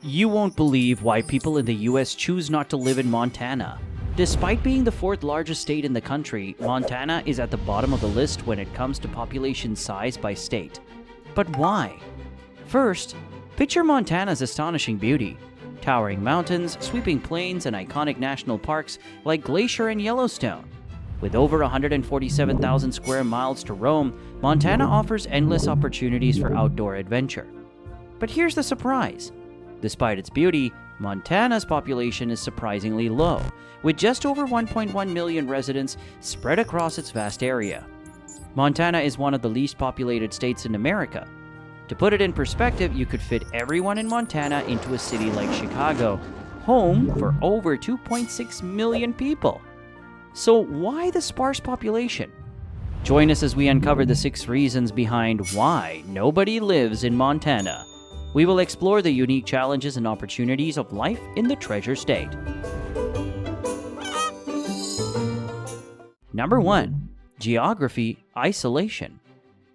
You won't believe why people in the US choose not to live in Montana. Despite being the fourth largest state in the country, Montana is at the bottom of the list when it comes to population size by state. But why? First, picture Montana's astonishing beauty. Towering mountains, sweeping plains, and iconic national parks like Glacier and Yellowstone. With over 147,000 square miles to roam, Montana offers endless opportunities for outdoor adventure. But here's the surprise. Despite its beauty, Montana's population is surprisingly low, with just over 1.1 million residents spread across its vast area. Montana is one of the least populated states in America. To put it in perspective, you could fit everyone in Montana into a city like Chicago, home for over 2.6 million people. So why the sparse population? Join us as we uncover the 6 reasons behind why nobody lives in Montana. We will explore the unique challenges and opportunities of life in the Treasure State. Number 1. Geography, isolation.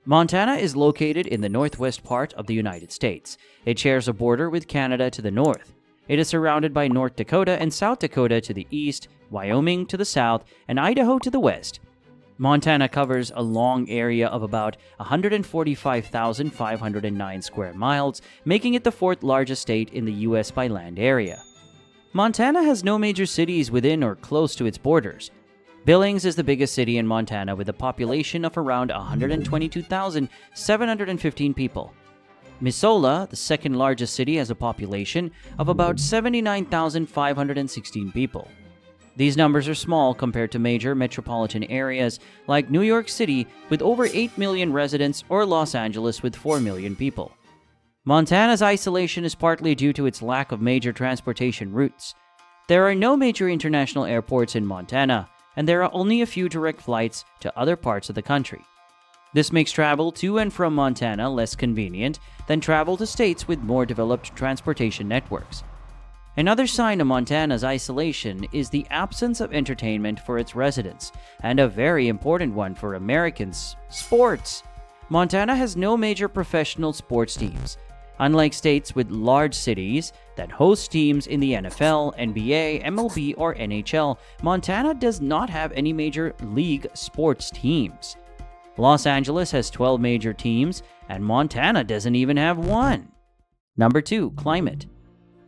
Montana is located in the northwest part of the United States. It shares a border with Canada to the north. It is surrounded by North Dakota and South Dakota to the east, Wyoming to the south, and Idaho to the west. Montana covers a long area of about 145,509 square miles, making it the fourth largest state in the U.S. by land area. Montana has no major cities within or close to its borders. Billings is the biggest city in Montana with a population of around 122,715 people. Missoula, the second largest city, has a population of about 79,516 people. These numbers are small compared to major metropolitan areas like New York City with over 8 million residents or Los Angeles with 4 million people. Montana's isolation is partly due to its lack of major transportation routes. There are no major international airports in Montana, and there are only a few direct flights to other parts of the country. This makes travel to and from Montana less convenient than travel to states with more developed transportation networks. Another sign of Montana's isolation is the absence of entertainment for its residents, and a very important one for Americans: sports. Montana has no major professional sports teams. Unlike states with large cities that host teams in the NFL, NBA, MLB, or NHL, Montana does not have any major league sports teams. Los Angeles has 12 major teams, and Montana doesn't even have one. Number 2. Climate.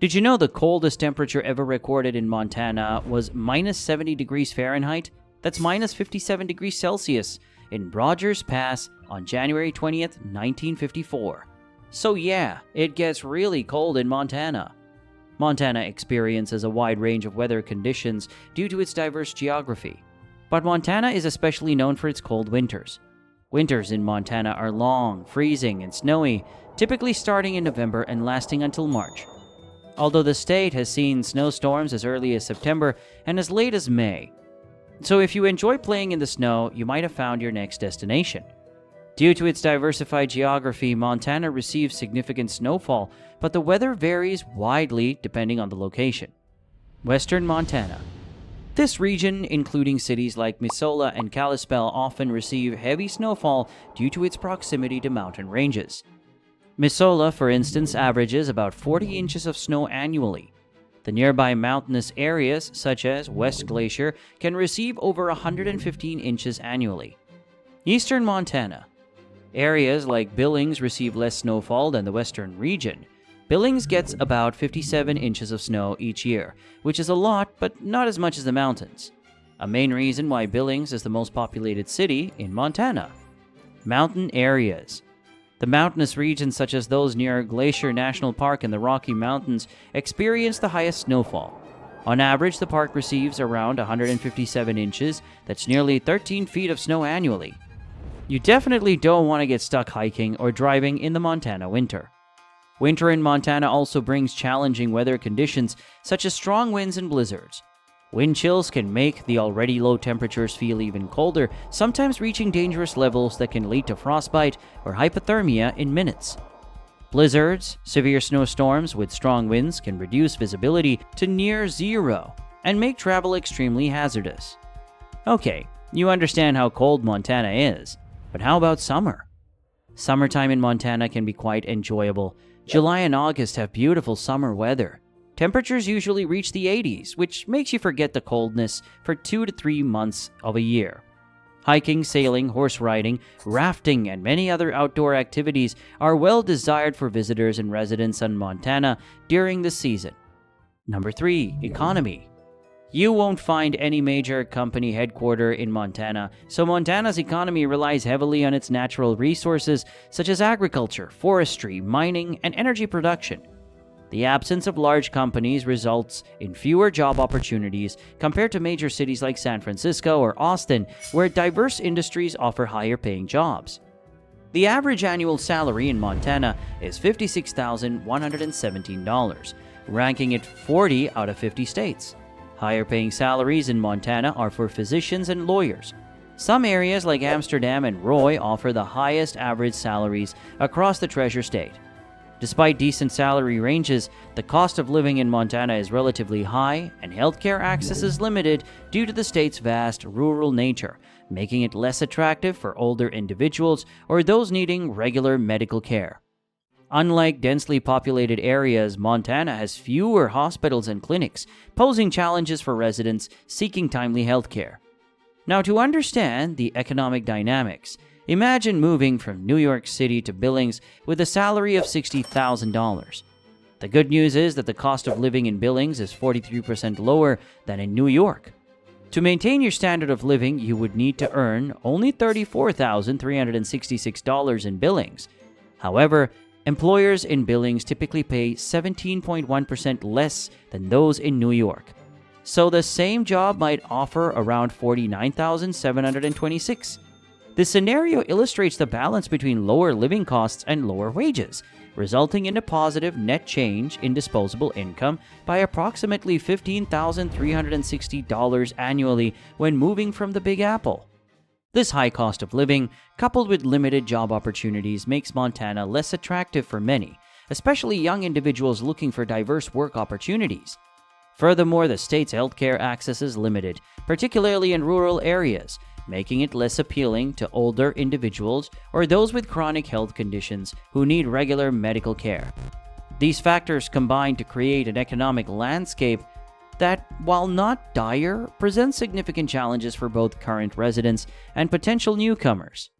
Did you know the coldest temperature ever recorded in Montana was minus 70 degrees Fahrenheit? That's minus 57 degrees Celsius in Rogers Pass on January 20th, 1954. So yeah, it gets really cold in Montana. Montana experiences a wide range of weather conditions due to its diverse geography. But Montana is especially known for its cold winters. Winters in Montana are long, freezing, and snowy, typically starting in November and lasting until March. Although the state has seen snowstorms as early as September and as late as May. So if you enjoy playing in the snow, you might have found your next destination. Due to its diversified geography, Montana receives significant snowfall, but the weather varies widely depending on the location. Western Montana. This region, including cities like Missoula and Kalispell, often receive heavy snowfall due to its proximity to mountain ranges. Missoula, for instance, averages about 40 inches of snow annually. The nearby mountainous areas, such as West Glacier, can receive over 115 inches annually. Eastern Montana. Areas like Billings receive less snowfall than the western region. Billings gets about 57 inches of snow each year, which is a lot, but not as much as the mountains. A main reason why Billings is the most populated city in Montana. Mountain areas. The mountainous regions such as those near Glacier National Park and the Rocky Mountains experience the highest snowfall. On average, the park receives around 157 inches, that's nearly 13 feet of snow annually. You definitely don't want to get stuck hiking or driving in the Montana winter. Winter in Montana also brings challenging weather conditions such as strong winds and blizzards. Wind chills can make the already low temperatures feel even colder, sometimes reaching dangerous levels that can lead to frostbite or hypothermia in minutes. Blizzards, severe snowstorms with strong winds, can reduce visibility to near zero and make travel extremely hazardous. Okay, you understand how cold Montana is, but how about summer? Summertime in Montana can be quite enjoyable. July and August have beautiful summer weather. Temperatures usually reach the 80s, which makes you forget the coldness for 2 to 3 months of a year. Hiking, sailing, horse riding, rafting, and many other outdoor activities are well desired for visitors and residents in Montana during the season. Number 3. Economy. You won't find any major company headquarters in Montana, so Montana's economy relies heavily on its natural resources such as agriculture, forestry, mining, and energy production. The absence of large companies results in fewer job opportunities compared to major cities like San Francisco or Austin, where diverse industries offer higher-paying jobs. The average annual salary in Montana is $56,117, ranking it 40 out of 50 states. Higher-paying salaries in Montana are for physicians and lawyers. Some areas like Amsterdam and Roy offer the highest average salaries across the Treasure State. Despite decent salary ranges, the cost of living in Montana is relatively high and healthcare access is limited due to the state's vast rural nature, making it less attractive for older individuals or those needing regular medical care. Unlike densely populated areas, Montana has fewer hospitals and clinics, posing challenges for residents seeking timely healthcare. Now, to understand the economic dynamics, imagine moving from New York City to Billings with a salary of $60,000. The good news is that the cost of living in Billings is 43% lower than in New York. To maintain your standard of living, you would need to earn only $34,366 in Billings. However, employers in Billings typically pay 17.1% less than those in New York. So the same job might offer around $49,726. This scenario illustrates the balance between lower living costs and lower wages, resulting in a positive net change in disposable income by approximately $15,360 annually when moving from the Big Apple. This high cost of living, coupled with limited job opportunities, makes Montana less attractive for many, especially young individuals looking for diverse work opportunities. Furthermore, the state's healthcare access is limited, particularly in rural areas, making it less appealing to older individuals or those with chronic health conditions who need regular medical care. These factors combine to create an economic landscape that, while not dire, presents significant challenges for both current residents and potential newcomers.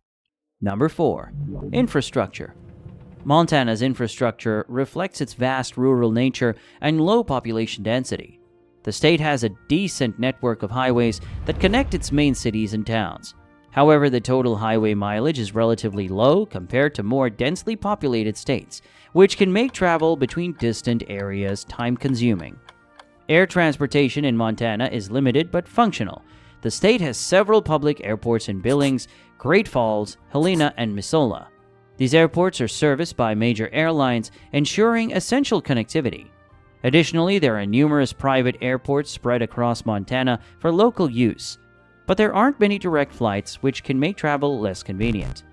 Number 4. Infrastructure. Montana's infrastructure reflects its vast rural nature and low population density. The state has a decent network of highways that connect its main cities and towns. However, the total highway mileage is relatively low compared to more densely populated states, which can make travel between distant areas time-consuming. Air transportation in Montana is limited but functional. The state has several public airports in Billings, Great Falls, Helena, and Missoula. These airports are serviced by major airlines, ensuring essential connectivity. Additionally, there are numerous private airports spread across Montana for local use, but there aren't many direct flights, which can make travel less convenient.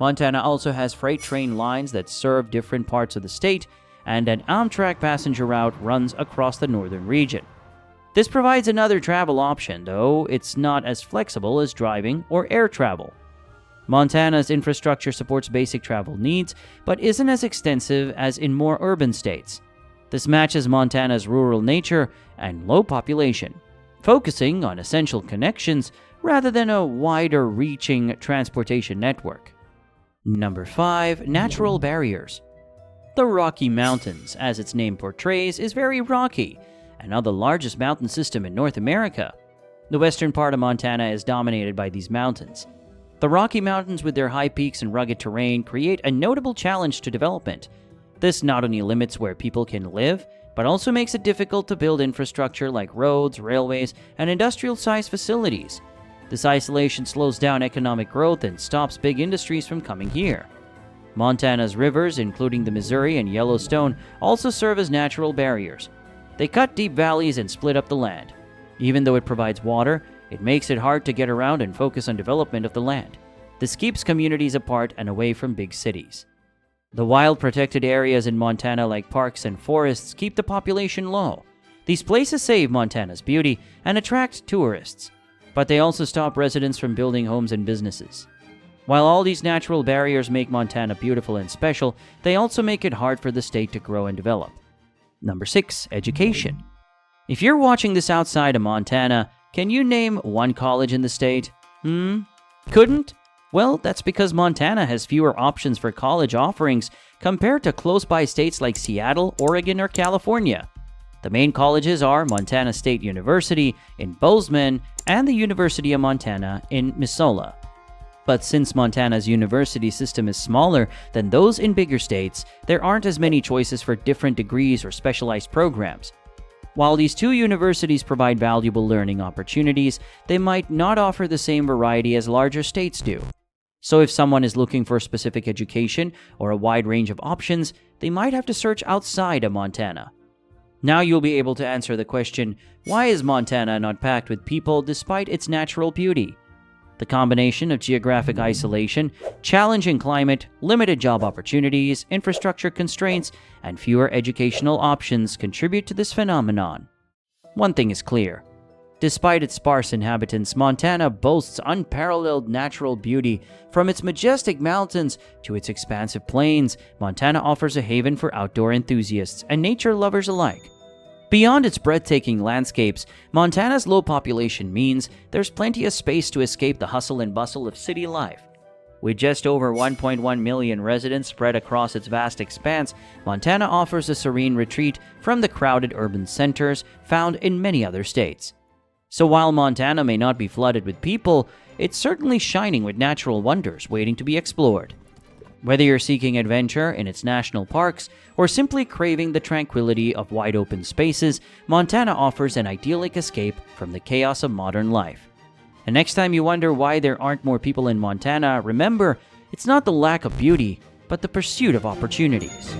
Montana also has freight train lines that serve different parts of the state, and an Amtrak passenger route runs across the northern region. This provides another travel option, though it's not as flexible as driving or air travel. Montana's infrastructure supports basic travel needs, but isn't as extensive as in more urban states. This matches Montana's rural nature and low population, focusing on essential connections rather than a wider-reaching transportation network. Number 5. Natural barriers. The Rocky Mountains, as its name portrays, is very rocky and are the largest mountain system in North America. The western part of Montana is dominated by these mountains. The Rocky Mountains, with their high peaks and rugged terrain, create a notable challenge to development. This not only limits where people can live, but also makes it difficult to build infrastructure like roads, railways, and industrial-sized facilities. This isolation slows down economic growth and stops big industries from coming here. Montana's rivers, including the Missouri and Yellowstone, also serve as natural barriers. They cut deep valleys and split up the land. Even though it provides water, it makes it hard to get around and focus on development of the land. This keeps communities apart and away from big cities. The wild protected areas in Montana, like parks and forests, keep the population low. These places save Montana's beauty and attract tourists, but they also stop residents from building homes and businesses. While all these natural barriers make Montana beautiful and special, they also make it hard for the state to grow and develop. Number 6. Education. If you're watching this outside of Montana, can you name one college in the state? Couldn't? Well, that's because Montana has fewer options for college offerings compared to close-by states like Seattle, Oregon, or California. The main colleges are Montana State University in Bozeman and the University of Montana in Missoula. But since Montana's university system is smaller than those in bigger states, there aren't as many choices for different degrees or specialized programs. While these two universities provide valuable learning opportunities, they might not offer the same variety as larger states do. So if someone is looking for specific education or a wide range of options, they might have to search outside of Montana. Now you'll be able to answer the question, why is Montana not packed with people despite its natural beauty? The combination of geographic isolation, challenging climate, limited job opportunities, infrastructure constraints, and fewer educational options contribute to this phenomenon. One thing is clear. Despite its sparse inhabitants, Montana boasts unparalleled natural beauty. From its majestic mountains to its expansive plains, Montana offers a haven for outdoor enthusiasts and nature lovers alike. Beyond its breathtaking landscapes, Montana's low population means there's plenty of space to escape the hustle and bustle of city life. With just over 1.1 million residents spread across its vast expanse, Montana offers a serene retreat from the crowded urban centers found in many other states. So while Montana may not be flooded with people, it's certainly shining with natural wonders waiting to be explored. Whether you're seeking adventure in its national parks or simply craving the tranquility of wide-open spaces, Montana offers an idyllic escape from the chaos of modern life. And next time you wonder why there aren't more people in Montana, remember, it's not the lack of beauty, but the pursuit of opportunities.